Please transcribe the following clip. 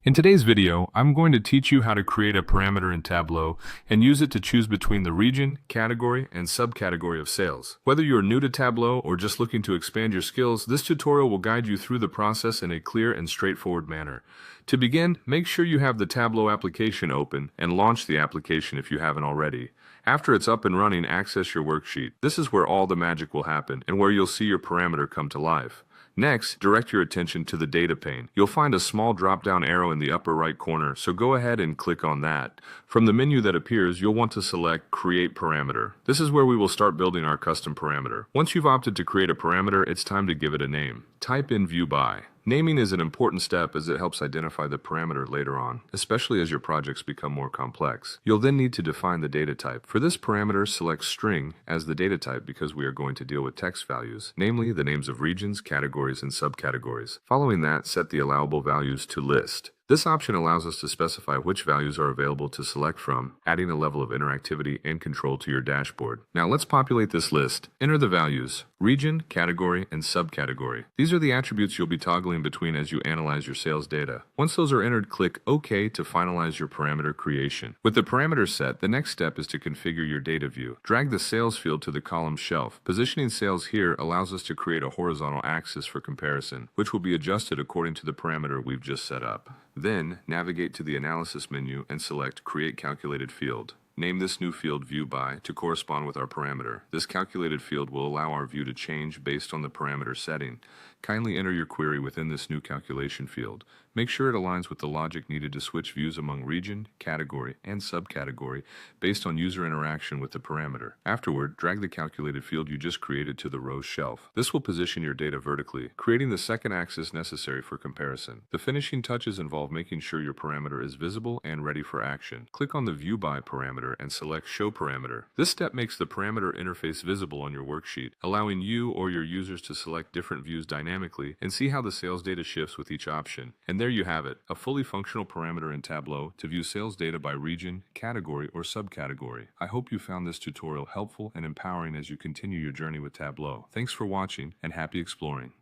In today's video, I'm going to teach you how to create a parameter in Tableau and use it to choose between the region, category, and subcategory of sales. Whether you're new to Tableau or just looking to expand your skills, this tutorial will guide you through the process in a clear and straightforward manner. To begin, make sure you have the Tableau application open and launch the application if you haven't already. After it's up and running, access your worksheet. This is where all the magic will happen and where you'll see your parameter come to life. Next, direct your attention to the data pane. You'll find a small drop-down arrow in the upper right corner, so go ahead and click on that. From the menu that appears, you'll want to select Create Parameter. This is where we will start building our custom parameter. Once you've opted to create a parameter, it's time to give it a name. Type in View By. Naming is an important step as it helps identify the parameter later on, especially as your projects become more complex. You'll then need to define the data type. For this parameter, select String as the data type because we are going to deal with text values, namely the names of regions, categories, and subcategories. Following that, set the allowable values to List. This option allows us to specify which values are available to select from, adding a level of interactivity and control to your dashboard. Now let's populate this list. Enter the values: region, category, and subcategory. These are the attributes you'll be toggling between as you analyze your sales data. Once those are entered, click OK to finalize your parameter creation. With the parameters set, the next step is to configure your data view. Drag the sales field to the column shelf. Positioning sales here allows us to create a horizontal axis for comparison, which will be adjusted according to the parameter we've just set up. Then, navigate to the Analysis menu and select Create Calculated Field. Name this new field View By to correspond with our parameter. This calculated field will allow our view to change based on the parameter setting. Kindly enter your query within this new calculation field. Make sure it aligns with the logic needed to switch views among region, category, and subcategory based on user interaction with the parameter. Afterward, drag the calculated field you just created to the row shelf. This will position your data vertically, creating the second axis necessary for comparison. The finishing touches involve making sure your parameter is visible and ready for action. Click on the View By parameter and select Show Parameter. This step makes the parameter interface visible on your worksheet, allowing you or your users to select different views dynamically and see how the sales data shifts with each option. And there you have it, a fully functional parameter in Tableau to view sales data by region, category, or subcategory. I hope you found this tutorial helpful and empowering as you continue your journey with Tableau. Thanks for watching and happy exploring.